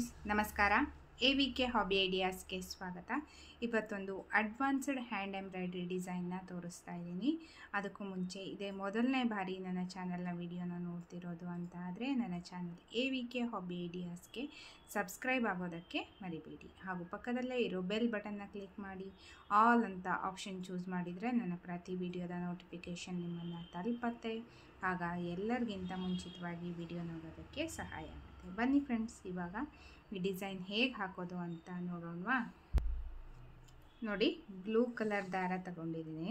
Friends ನಮಸ್ಕಾರ. AVK hobby ಐಡಿಯಾಸ್ಗೆ ಸ್ವಾಗತ. ಇವತ್ತೊಂದು ಅಡ್ವಾನ್ಸ್ಡ್ ಹ್ಯಾಂಡ್ ಎಂಬ್ರಾಯ್ಡ್ರಿ ಡಿಸೈನ್ನ ತೋರಿಸ್ತಾ ಇದ್ದೀನಿ. ಅದಕ್ಕೂ ಮುಂಚೆ ಇದೇ ಮೊದಲನೇ ಬಾರಿ ನನ್ನ ಚಾನಲ್ನ ವಿಡಿಯೋನ ನೋಡ್ತಿರೋದು ಅಂತ ಆದರೆ ನನ್ನ ಚಾನಲ್ AVK ಹಾಬಿ ಐಡಿಯಾಸ್ಗೆ ಸಬ್ಸ್ಕ್ರೈಬ್ ಆಗೋದಕ್ಕೆ ಮರಿಬೇಡಿ. ಹಾಗೂ ಪಕ್ಕದಲ್ಲೇ ಇರೋ ಬೆಲ್ ಬಟನ್ನ ಕ್ಲಿಕ್ ಮಾಡಿ ಆಲ್ ಅಂತ ಆಪ್ಷನ್ ಚೂಸ್ ಮಾಡಿದರೆ ನನ್ನ ಪ್ರತಿ ವಿಡಿಯೋದ ನೋಟಿಫಿಕೇಷನ್ ನಿಮ್ಮನ್ನು ತಲುಪತ್ತೆ. ಆಗ ಎಲ್ಲರಿಗಿಂತ ಮುಂಚಿತವಾಗಿ ವಿಡಿಯೋ ನೋಡೋದಕ್ಕೆ ಸಹಾಯ ಆಗುತ್ತೆ. ಬನ್ನಿ ಫ್ರೆಂಡ್ಸ್, ಇವಾಗ ಈ ಡಿಸೈನ್ ಹೇಗೆ ಹಾಕೋದು ಅಂತ ನೋಡೋಣವಾ. ನೋಡಿ, ಬ್ಲೂ ಕಲರ್ ದಾರ ತಗೊಂಡಿದ್ದೀನಿ.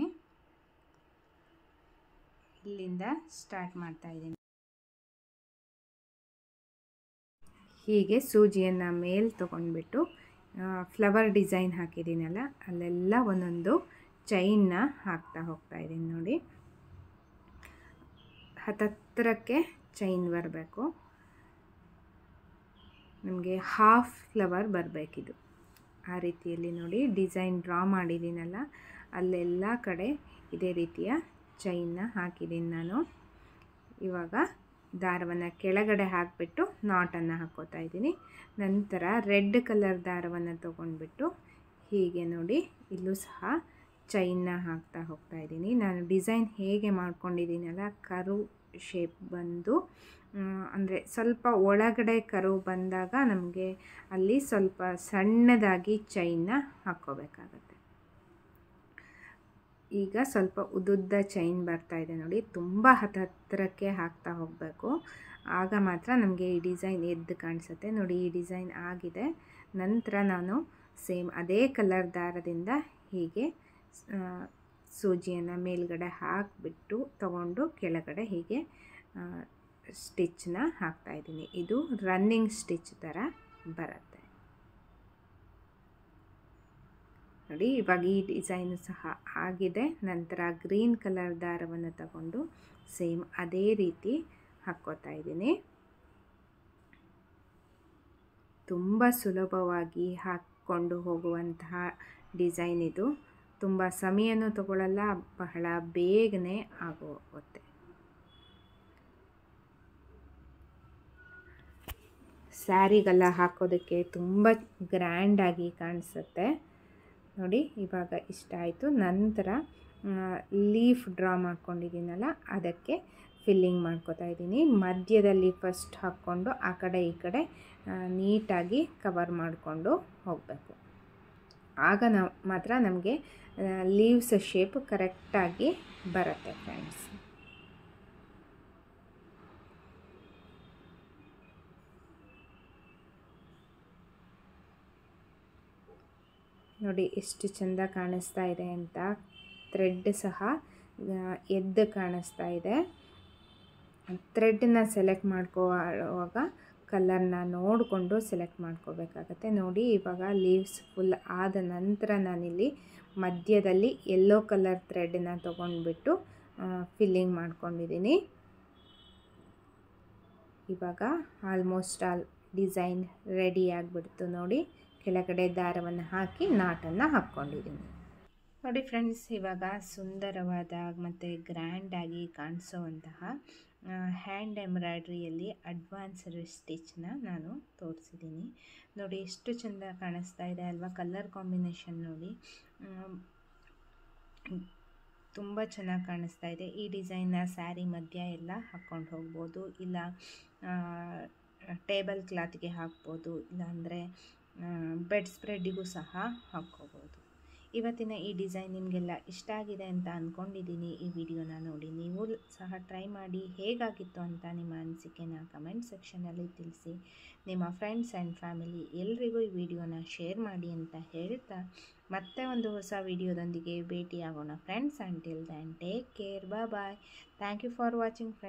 ಇಲ್ಲಿಂದ ಸ್ಟಾರ್ಟ್ ಮಾಡ್ತಾ ಇದ್ದೀನಿ. ಹೀಗೆ ಸೂಜಿಯನ್ನು ಮೇಲೆ ತಗೊಂಡ್ಬಿಟ್ಟು ಫ್ಲವರ್ ಡಿಸೈನ್ ಹಾಕಿದ್ದೀನಲ್ಲ, ಅಲ್ಲೆಲ್ಲ ಒಂದೊಂದು ಚೈನ್ನ ಹಾಕ್ತಾ ಹೋಗ್ತಾ ಇದ್ದೀನಿ. ನೋಡಿ, ಹತ್ತತ್ರಕ್ಕೆ ಚೈನ್ ಬರಬೇಕು. ನಮಗೆ ಹಾಫ್ ಫ್ಲವರ್ ಬರಬೇಕಿದು. ಆ ರೀತಿಯಲ್ಲಿ ನೋಡಿ ಡಿಸೈನ್ ಡ್ರಾ ಮಾಡಿದ್ದೀನಲ್ಲ, ಅಲ್ಲೆಲ್ಲ ಕಡೆ ಇದೇ ರೀತಿಯ ಚೈನ್ನ ಹಾಕಿದ್ದೀನಿ ನಾನು. ಇವಾಗ ದಾರವನ್ನು ಕೆಳಗಡೆ ಹಾಕಿಬಿಟ್ಟು ನಾಟನ್ನು ಹಾಕ್ಕೋತಾ ಇದ್ದೀನಿ. ನಂತರ ರೆಡ್ ಕಲರ್ ದಾರವನ್ನು ತೊಗೊಂಡ್ಬಿಟ್ಟು ಹೀಗೆ ನೋಡಿ ಇಲ್ಲೂ ಸಹ ಚೈನ್ನ ಹಾಕ್ತಾ ಹೋಗ್ತಾ ಇದ್ದೀನಿ. ನಾನು ಡಿಸೈನ್ ಹೇಗೆ ಮಾಡ್ಕೊಂಡಿದ್ದೀನಲ್ಲ, ಕರು ಶೇಪ್ ಬಂದು ಅಂದರೆ ಸ್ವಲ್ಪ ಒಳಗಡೆ ಕರು ಬಂದಾಗ ನಮಗೆ ಅಲ್ಲಿ ಸ್ವಲ್ಪ ಸಣ್ಣದಾಗಿ ಚೈನ್ನ ಹಾಕ್ಕೋಬೇಕಾಗತ್ತೆ. ಈಗ ಸ್ವಲ್ಪ ಉದ್ದುದ್ದ ಚೈನ್ ಬರ್ತಾ ಇದೆ ನೋಡಿ, ತುಂಬ ಹತ್ತಿರಕ್ಕೆ ಹಾಕ್ತಾ ಹೋಗಬೇಕು. ಆಗ ಮಾತ್ರ ನಮಗೆ ಈ ಡಿಸೈನ್ ಎದ್ದು ಕಾಣಿಸುತ್ತೆ. ನೋಡಿ, ಈ ಡಿಸೈನ್ ಆಗಿದೆ. ನಂತರ ನಾನು ಸೇಮ್ ಅದೇ ಕಲರ್ ದಾರದಿಂದ ಹೀಗೆ ಸೂಜಿಯನ್ನು ಮೇಲ್ಗಡೆ ಹಾಕಿಬಿಟ್ಟು ತಗೊಂಡು ಕೆಳಗಡೆ ಹೀಗೆ ಸ್ಟಿಚ್ಚನ್ನ ಹಾಕ್ತಾಯಿದ್ದೀನಿ. ಇದು ರನ್ನಿಂಗ್ ಸ್ಟಿಚ್ ಥರ ಬರುತ್ತೆ ನೋಡಿ. ಇವಾಗ ಈ ಡಿಸೈನು ಸಹ ಆಗಿದೆ. ನಂತರ ಗ್ರೀನ್ ಕಲರ್ ದಾರವನ್ನು ತಗೊಂಡು ಸೇಮ್ ಅದೇ ರೀತಿ ಹಾಕ್ಕೋತಾ ಇದ್ದೀನಿ. ತುಂಬ ಸುಲಭವಾಗಿ ಹಾಕ್ಕೊಂಡು ಹೋಗುವಂತಹ ಡಿಸೈನ್ ಇದು. ತುಂಬ ಸಮಯನೂ ತಗೊಳ್ಳಲ್ಲ, ಬಹಳ ಬೇಗನೆ ಆಗೋಗುತ್ತೆ. ಸ್ಯಾರಿಗೆಲ್ಲ ಹಾಕೋದಕ್ಕೆ ತುಂಬ ಗ್ರ್ಯಾಂಡಾಗಿ ಕಾಣಿಸುತ್ತೆ ನೋಡಿ. ಇವಾಗ ಇಷ್ಟ ಆಯಿತು. ನಂತರ ಲೀಫ್ ಡ್ರಾ ಮಾಡ್ಕೊಂಡಿದ್ದೀನಲ್ಲ, ಅದಕ್ಕೆ ಫಿಲ್ಲಿಂಗ್ ಮಾಡ್ಕೋತಾ ಇದ್ದೀನಿ. ಮಧ್ಯದಲ್ಲಿ ಫಸ್ಟ್ ಹಾಕ್ಕೊಂಡು ಆ ಕಡೆ ಈ ಕಡೆ ನೀಟಾಗಿ ಕವರ್ ಮಾಡಿಕೊಂಡು ಹೋಗಬೇಕು. ಆಗ ಮಾತ್ರ ನಮಗೆ ಲೀವ್ಸ್ ಶೇಪ್ ಕರೆಕ್ಟಾಗಿ ಬರುತ್ತೆ ಫ್ರೆಂಡ್ಸ್. ನೋಡಿ ಎಷ್ಟು ಚೆಂದ ಕಾಣಿಸ್ತಾ ಇದೆ ಅಂತ. ಥ್ರೆಡ್ ಸಹ ಎದ್ದು ಕಾಣಿಸ್ತಾ ಇದೆ. ಥ್ರೆಡ್ನ ಸೆಲೆಕ್ಟ್ ಮಾಡ್ಕೊಳ್ಳುವಾಗ ಕಲರ್ನ ನೋಡಿಕೊಂಡು ಸೆಲೆಕ್ಟ್ ಮಾಡ್ಕೋಬೇಕಾಗತ್ತೆ. ನೋಡಿ, ಇವಾಗ ಲೀವ್ಸ್ ಫುಲ್ ಆದ ನಂತರ ನಾನಿಲ್ಲಿ ಮಧ್ಯದಲ್ಲಿ ಯೆಲ್ಲೋ ಕಲರ್ ಥ್ರೆಡ್ನ ತೊಗೊಂಡ್ಬಿಟ್ಟು ಫಿಲ್ಲಿಂಗ್ ಮಾಡ್ಕೊಂಡಿದ್ದೀನಿ. ಇವಾಗ ಆಲ್ಮೋಸ್ಟ್ ಆಲ್ ಡಿಸೈನ್ ರೆಡಿ ಆಗಿಬಿಡ್ತು ನೋಡಿ. ಕೆಳಗಡೆ ದಾರವನ್ನು ಹಾಕಿ ನಾಟನ್ನು ಹಾಕ್ಕೊಂಡಿದ್ದೀನಿ ನೋಡಿ ಫ್ರೆಂಡ್ಸ್. ಇವಾಗ ಸುಂದರವಾದ ಮತ್ತು ಗ್ರ್ಯಾಂಡಾಗಿ ಕಾಣಿಸೋವಂತಹ ಹ್ಯಾಂಡ್ ಎಂಬ್ರಾಯ್ಡ್ರಿಯಲ್ಲಿ ಅಡ್ವಾನ್ಸ್ಡ್ ಸ್ಟಿಚ್ನ ನಾನು ತೋರಿಸಿದ್ದೀನಿ ನೋಡಿ. ಎಷ್ಟು ಚೆಂದ ಕಾಣಿಸ್ತಾ ಇದೆ ಅಲ್ವಾ. ಕಲರ್ ಕಾಂಬಿನೇಷನ್ ನೋಡಿ, ತುಂಬ ಚೆನ್ನಾಗಿ ಕಾಣಿಸ್ತಾ ಇದೆ. ಈ ಡಿಸೈನ್ನ ಸ್ಯಾರಿ ಮಧ್ಯ ಎಲ್ಲ ಹಾಕ್ಕೊಂಡು ಹೋಗ್ಬೋದು, ಇಲ್ಲ ಟೇಬಲ್ ಕ್ಲಾತ್ಗೆ ಹಾಕ್ಬೋದು, ಇಲ್ಲಾಂದರೆ ಬೆಡ್ ಸ್ಪ್ರೆಡ್ಡಿಗೂ ಸಹ ಹಾಕ್ಕೋಬೋದು. ಇವತ್ತಿನ ಈ ಡಿಸೈನ್ ನಿಮಗೆಲ್ಲ ಇಷ್ಟ ಆಗಿದೆ ಅಂತ ಅಂದ್ಕೊಂಡಿದ್ದೀನಿ. ಈ ವಿಡಿಯೋನ ನೋಡಿ ನೀವು ಸಹ ಟ್ರೈ ಮಾಡಿ ಹೇಗಾಗಿತ್ತು ಅಂತ ನಿಮ್ಮ ಅನಿಸಿಕೆನ ಕಮೆಂಟ್ ಸೆಕ್ಷನಲ್ಲಿ ತಿಳಿಸಿ. ನಿಮ್ಮ ಫ್ರೆಂಡ್ಸ್ ಆ್ಯಂಡ್ ಫ್ಯಾಮಿಲಿ ಎಲ್ರಿಗೂ ಈ ವಿಡಿಯೋನ ಶೇರ್ ಮಾಡಿ ಅಂತ ಹೇಳ್ತಾ ಮತ್ತೆ ಒಂದು ಹೊಸ ವಿಡಿಯೋದೊಂದಿಗೆ ಭೇಟಿಯಾಗೋಣ friends. Until then take care, bye. Thank you for watching friends.